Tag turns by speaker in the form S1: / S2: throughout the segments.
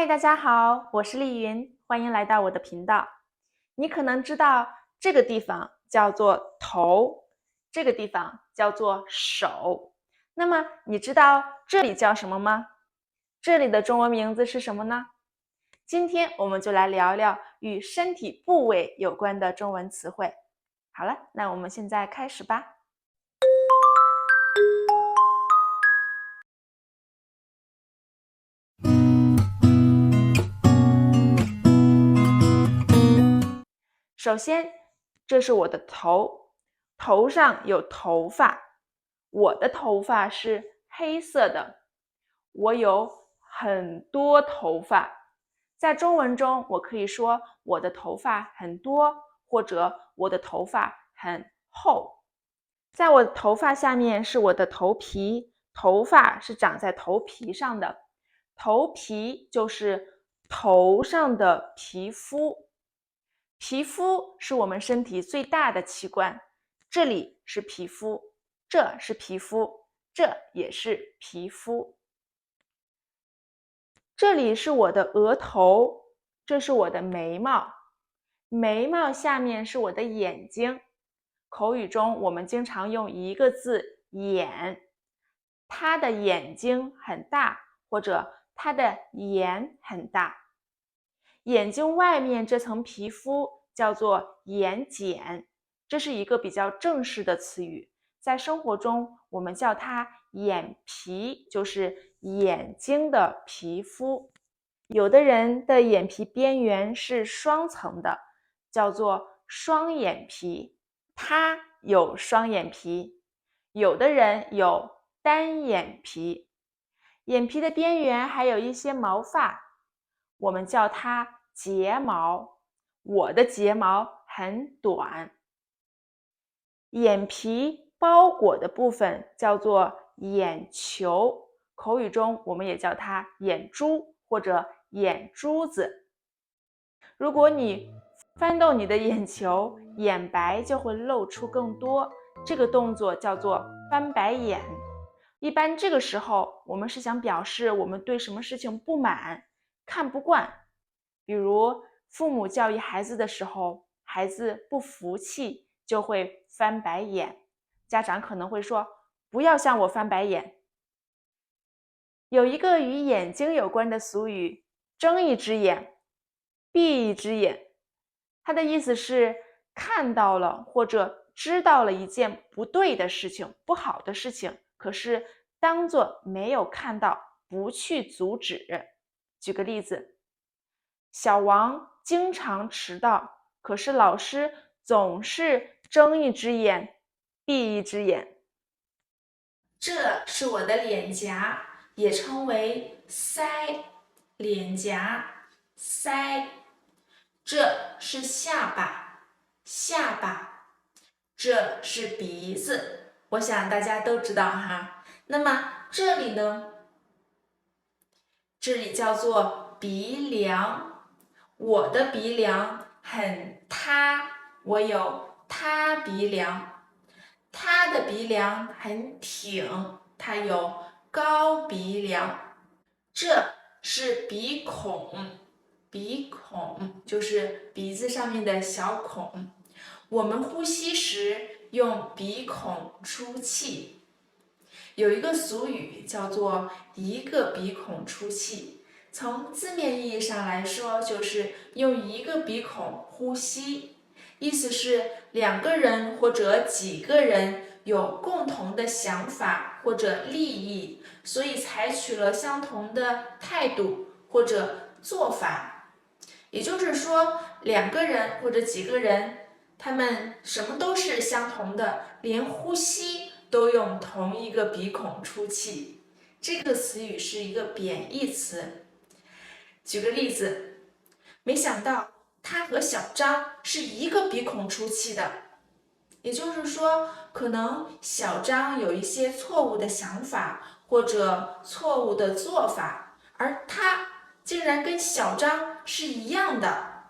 S1: 大家好，我是丽云，欢迎来到我的频道。你可能知道这个地方叫做头，这个地方叫做手。那么你知道这里叫什么吗？这里的中文名字是什么呢？今天我们就来聊聊与身体部位有关的中文词汇。好了，那我们现在开始吧。首先，这是我的头，头上有头发，我的头发是黑色的，我有很多头发。在中文中，我可以说我的头发很多，或者我的头发很厚。在我的头发下面是我的头皮，头发是长在头皮上的，头皮就是头上的皮肤。皮肤是我们身体最大的器官，这里是皮肤，这是皮肤，这也是皮肤。这里是我的额头，这是我的眉毛，眉毛下面是我的眼睛。口语中我们经常用一个字眼，他的眼睛很大，或者他的眼很大。眼睛外面这层皮肤叫做眼睑，这是一个比较正式的词语，在生活中我们叫它眼皮，就是眼睛的皮肤。有的人的眼皮边缘是双层的，叫做双眼皮，他有双眼皮。有的人有单眼皮，眼皮的边缘还有一些毛发，我们叫它睫毛。我的睫毛很短。眼皮包裹的部分叫做眼球，口语中我们也叫它眼珠或者眼珠子。如果你翻动你的眼球，眼白就会露出更多，这个动作叫做翻白眼。一般这个时候，我们是想表示我们对什么事情不满、看不惯。比如父母教育孩子的时候，孩子不服气就会翻白眼，家长可能会说：“不要向我翻白眼。”有一个与眼睛有关的俗语，睁一只眼闭一只眼，它的意思是看到了或者知道了一件不对的事情、不好的事情，可是当作没有看到，不去阻止。举个例子，小王经常迟到，可是老师总是睁一只眼闭一只眼。这是我的脸颊，也称为腮，脸颊，腮。这是下巴，下巴。这是鼻子，我想大家都知道哈。那么这里呢？这里叫做鼻梁。我的鼻梁很塌，我有塌鼻梁。他的鼻梁很挺，他有高鼻梁。这是鼻孔，鼻孔就是鼻子上面的小孔。我们呼吸时用鼻孔出气。有一个俗语叫做一个鼻孔出气，从字面意义上来说，就是用一个鼻孔呼吸，意思是两个人或者几个人有共同的想法或者利益，所以采取了相同的态度或者做法。也就是说，两个人或者几个人，他们什么都是相同的，连呼吸都用同一个鼻孔出气。这个词语是一个贬义词。举个例子，没想到他和小张是一个鼻孔出气的。也就是说，可能小张有一些错误的想法或者错误的做法，而他竟然跟小张是一样的，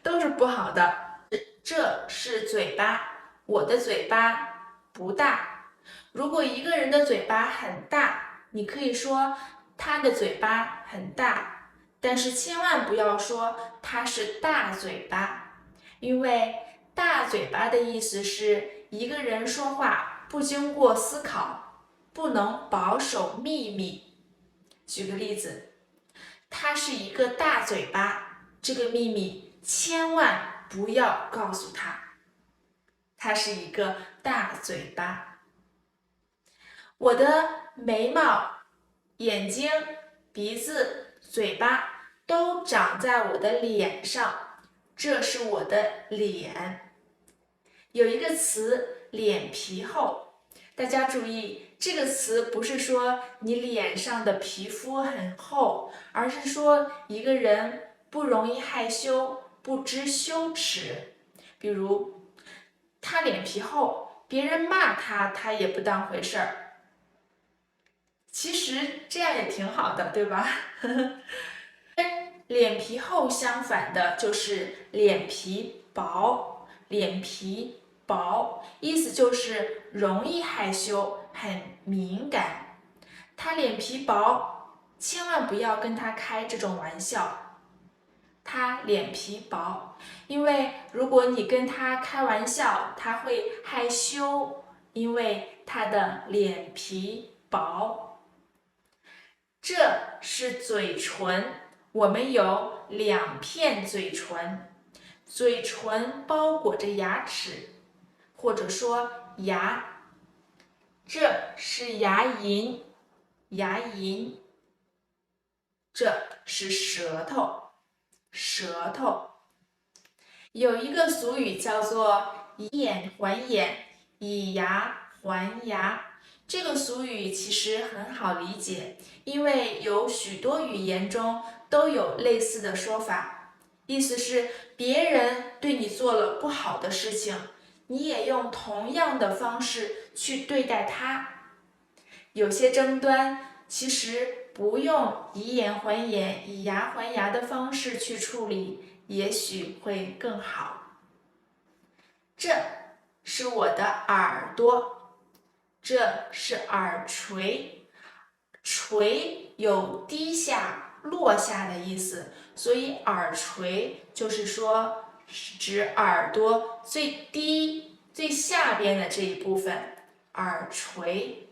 S1: 都是不好的。这是嘴巴，我的嘴巴不大。如果一个人的嘴巴很大，你可以说他的嘴巴很大，但是千万不要说他是大嘴巴，因为大嘴巴的意思是一个人说话不经过思考，不能保守秘密。举个例子，他是一个大嘴巴，这个秘密千万不要告诉他。他是一个大嘴巴。我的眉毛、眼睛、鼻子、嘴巴都长在我的脸上，这是我的脸。有一个词脸皮厚，大家注意，这个词不是说你脸上的皮肤很厚，而是说一个人不容易害羞，不知羞耻。比如，他脸皮厚，别人骂他，他也不当回事儿。其实这样也挺好的，对吧？跟脸皮厚相反的就是脸皮薄，脸皮薄，意思就是容易害羞，很敏感。他脸皮薄，千万不要跟他开这种玩笑。他脸皮薄，因为如果你跟他开玩笑，他会害羞，因为他的脸皮薄。这是嘴唇，我们有2片嘴唇，嘴唇包裹着牙齿，或者说牙。这是牙龈，牙龈。这是舌头，舌头。有一个俗语叫做以眼还眼，以牙还牙。这个俗语其实很好理解，因为有许多语言中都有类似的说法，意思是别人对你做了不好的事情，你也用同样的方式去对待他。有些争端其实不用以眼还眼、以牙还牙的方式去处理，也许会更好。这是我的耳朵，这是耳垂，垂有低下、落下的意思，所以耳垂就是说指耳朵最低、最下边的这一部分，耳垂。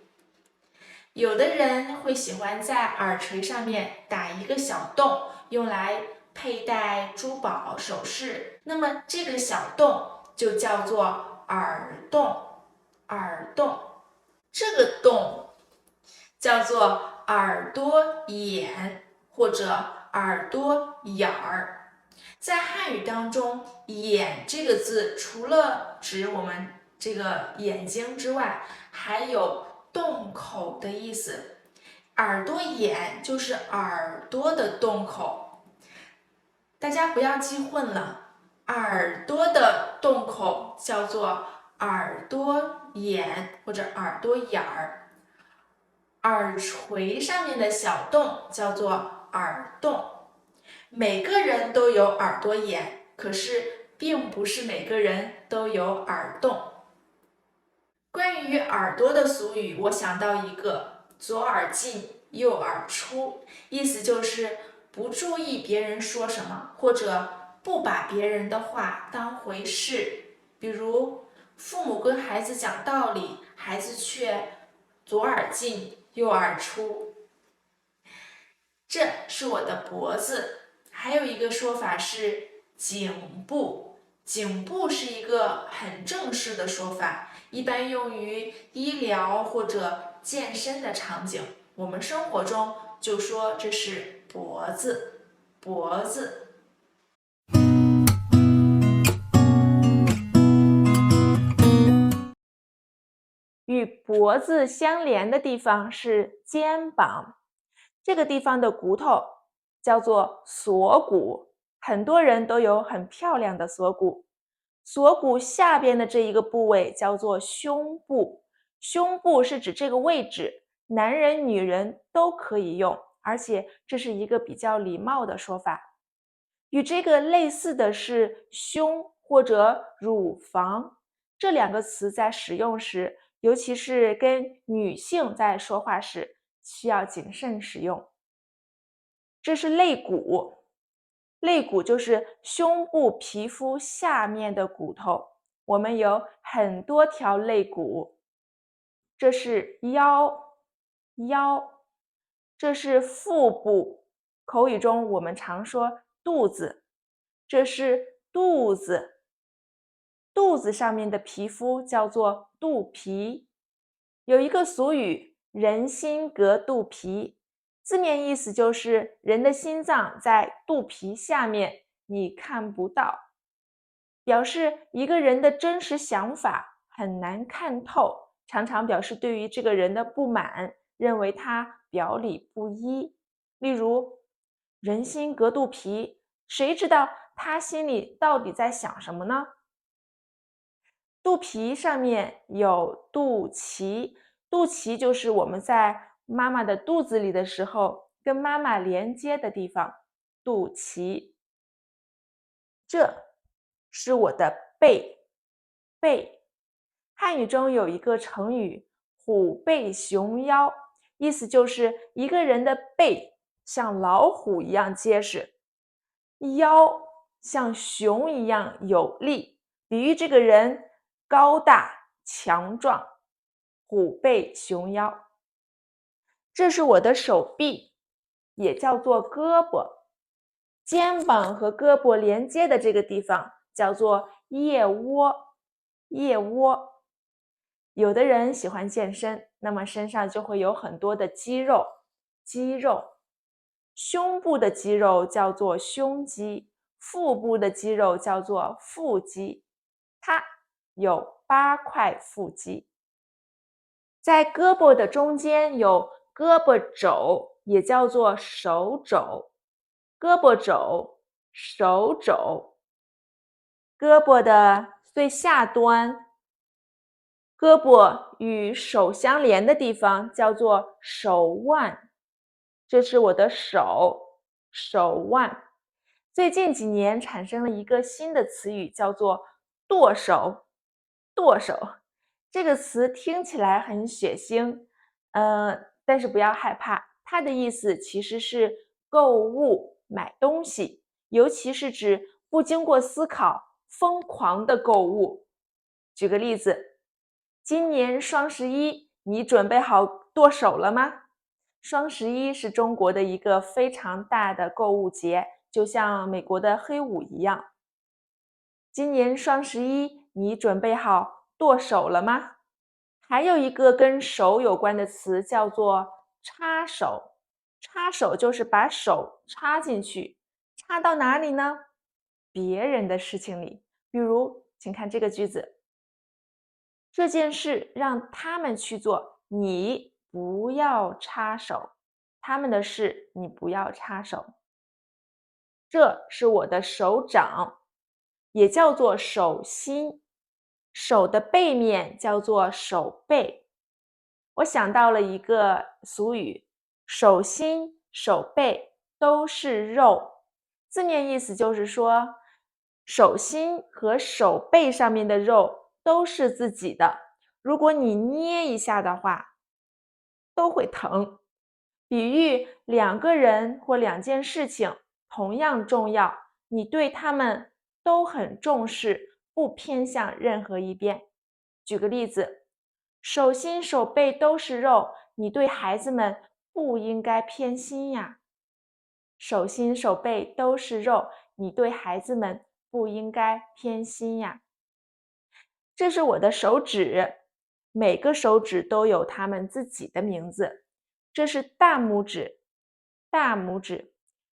S1: 有的人会喜欢在耳垂上面打一个小洞，用来佩戴珠宝首饰，那么这个小洞就叫做耳洞，耳洞。这个洞叫做耳朵眼或者耳朵眼儿。在汉语当中，眼这个字除了指我们这个眼睛之外，还有洞口的意思。耳朵眼就是耳朵的洞口，大家不要记混了。耳朵的洞口叫做耳朵眼或者耳朵眼儿，耳垂上面的小洞叫做耳洞。每个人都有耳朵眼，可是并不是每个人都有耳洞。关于耳朵的俗语，我想到一个左耳进右耳出，意思就是不注意别人说什么，或者不把别人的话当回事。比如父母跟孩子讲道理，孩子却左耳进右耳出。这是我的脖子。还有一个说法是颈部，颈部是一个很正式的说法，一般用于医疗或者健身的场景。我们生活中就说这是脖子，脖子。与脖子相连的地方是肩膀，这个地方的骨头叫做锁骨，很多人都有很漂亮的锁骨。锁骨下边的这一个部位叫做胸部，胸部是指这个位置，男人女人都可以用，而且这是一个比较礼貌的说法。与这个类似的是胸或者乳房，这2个词在使用时，尤其是跟女性在说话时，需要谨慎使用。这是肋骨，肋骨就是胸部皮肤下面的骨头，我们有很多条肋骨。这是腰，腰，这是腹部，口语中我们常说肚子，这是肚子，肚子上面的皮肤叫做肚皮。有一个俗语人心隔肚皮，字面意思就是人的心脏在肚皮下面，你看不到，表示一个人的真实想法很难看透，常常表示对于这个人的不满，认为他表里不一。例如人心隔肚皮，谁知道他心里到底在想什么呢？肚皮上面有肚脐，肚脐就是我们在妈妈的肚子里的时候跟妈妈连接的地方，肚脐。这是我的背，背。汉语中有一个成语虎背熊腰，意思就是一个人的背像老虎一样结实，腰像熊一样有力，比喻这个人高大强壮，虎背熊腰。这是我的手臂，也叫做胳膊，肩膀和胳膊连接的这个地方叫做腋窝，腋窝。有的人喜欢健身，那么身上就会有很多的肌肉，肌肉。胸部的肌肉叫做胸肌，腹部的肌肉叫做腹肌，它有8块腹肌。在胳膊的中间有胳膊肘，也叫做手肘，胳膊肘、手肘。胳膊的最下端，胳膊与手相连的地方叫做手腕，这是我的手，手腕。最近几年产生了一个新的词语，叫做剁手，剁手。这个词听起来很血腥，但是不要害怕，它的意思其实是购物、买东西，尤其是指不经过思考、疯狂的购物。举个例子，今年双11，你准备好剁手了吗？双11是中国的一个非常大的购物节，就像美国的黑五一样。今年双11，你准备好剁手了吗？还有一个跟手有关的词叫做插手，插手就是把手插进去，插到哪里呢？别人的事情里。比如，请看这个句子，这件事让他们去做，你不要插手，他们的事你不要插手。这是我的手掌，也叫做手心，手的背面叫做手背。我想到了一个俗语，手心、手背都是肉，字面意思就是说，手心和手背上面的肉都是自己的，如果你捏一下的话，都会疼。比喻两个人或两件事情同样重要，你对他们都很重视，不偏向任何一边。举个例子，手心手背都是肉，你对孩子们不应该偏心呀。手心手背都是肉，你对孩子们不应该偏心呀。这是我的手指，每个手指都有他们自己的名字。这是大拇指，大拇指，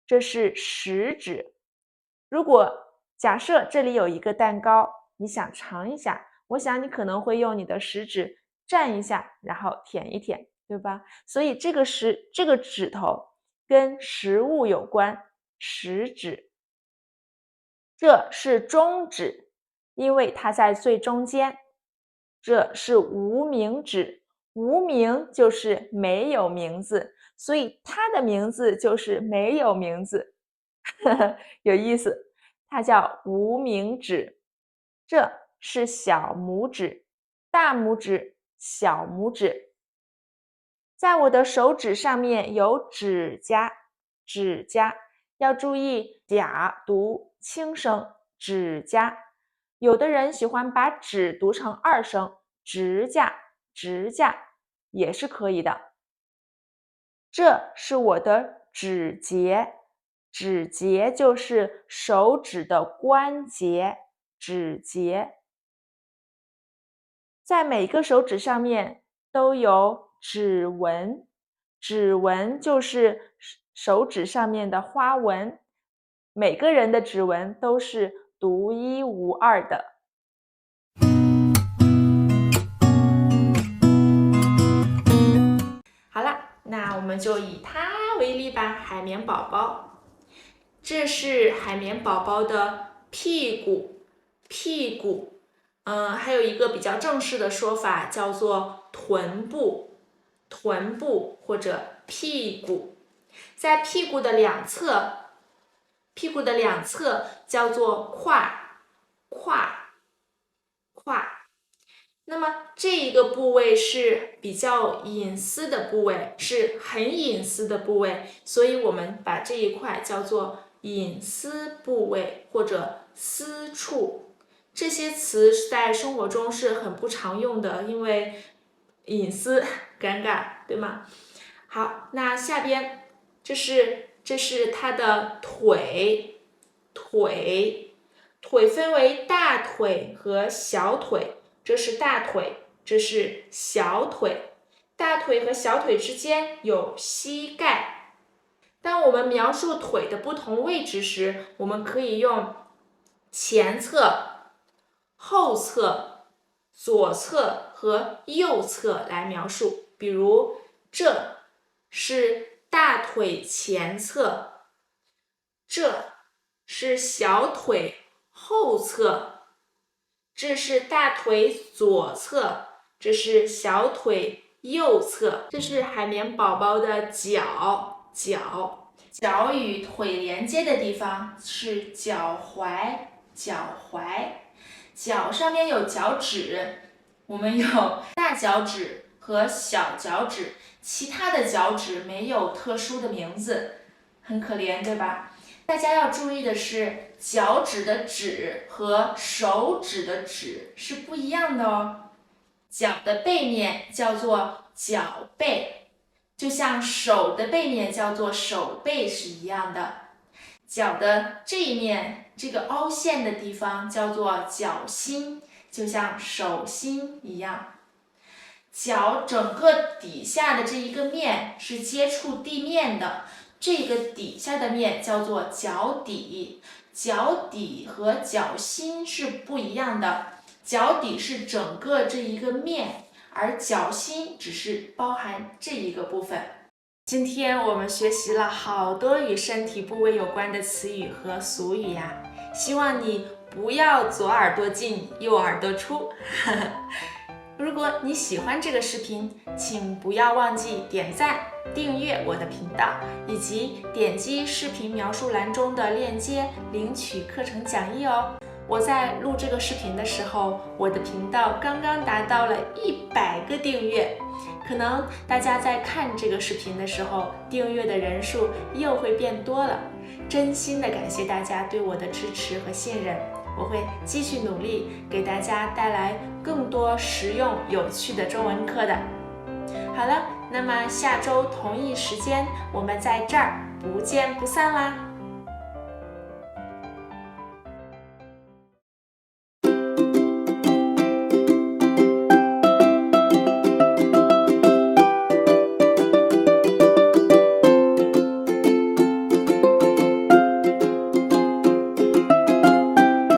S1: 这是食指。如果假设这里有一个蛋糕，你想尝一下，我想你可能会用你的食指蘸一下，然后舔一舔，对吧？所以这个指头跟食物有关，食指。这是中指，因为它在最中间。这是无名指，无名就是没有名字，所以它的名字就是没有名字。有意思，它叫无名指。这是小拇指，大拇指、小拇指。在我的手指上面有指甲，指甲。要注意甲读轻声，指甲。有的人喜欢把指读成2声，指甲，指甲也是可以的。这是我的指节，指节就是手指的关节，指节。在每个手指上面都有指纹，指纹就是手指上面的花纹，每个人的指纹都是独一无二的。好了，那我们就以它为例吧，海绵宝宝。这是海绵宝宝的屁股，屁股。还有一个比较正式的说法叫做臀部，臀部或者屁股。在屁股的两侧，屁股的两侧叫做胯，胯，胯。那么这一个部位是比较隐私的部位，是很隐私的部位，所以我们把这一块叫做隐私部位或者私处。这些词在生活中是很不常用的，因为隐私尴尬，对吗？好，那下边这是它的腿，腿分为大腿和小腿，这是大腿，这是小腿。大腿和小腿之间有膝盖。当我们描述腿的不同位置时，我们可以用前侧、后侧、左侧和右侧来描述。比如，这是大腿前侧，这是小腿后侧，这是大腿左侧，这是小腿右侧。这是海绵宝宝的脚，脚与腿连接的地方是脚踝，脚上面有脚趾，我们有大脚趾和小脚趾，其他的脚趾没有特殊的名字，很可怜，对吧？大家要注意的是，脚趾的趾和手指的指是不一样的哦。脚的背面叫做脚背，就像手的背面叫做手背是一样的。脚的这一面，这个凹陷的地方叫做脚心，就像手心一样。脚整个底下的这一个面是接触地面的，这个底下的面叫做脚底。脚底和脚心是不一样的，脚底是整个这一个面，而脚心只是包含这一个部分。今天我们学习了好多与身体部位有关的词语和俗语呀，希望你不要左耳朵进右耳朵出。如果你喜欢这个视频，请不要忘记点赞、订阅我的频道，以及点击视频描述栏中的链接领取课程讲义哦。我在录这个视频的时候，我的频道刚刚达到了100个订阅，可能大家在看这个视频的时候，订阅的人数又会变多了。真心的感谢大家对我的支持和信任，我会继续努力，给大家带来更多实用有趣的中文课的。好了，那么下周同一时间，我们在这儿不见不散啦！